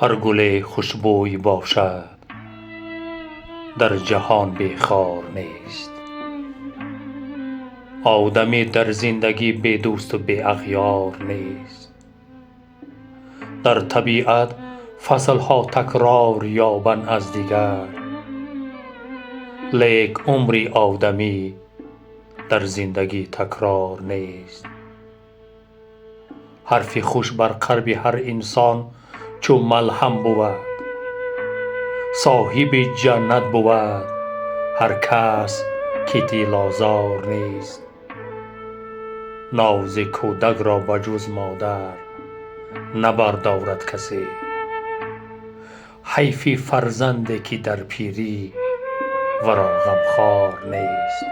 هر گل خوشبوی باشد در جهان بی خار نیست. آدمی در زندگی بی دوست و بی اغیار نیست. در طبیعت فصلها تکرار یابند از دیگر، لیک عمر آدمی در زندگی تکرار نیست. حرف خوش بر قلب هر انسان چو ملهم بود، صاحب جنت بود هر کس که دل آزار نیست. ناز کودک را به جز مادر نبردارد کسی، حیف فرزندی که در پیری ورا غمخوار نیست.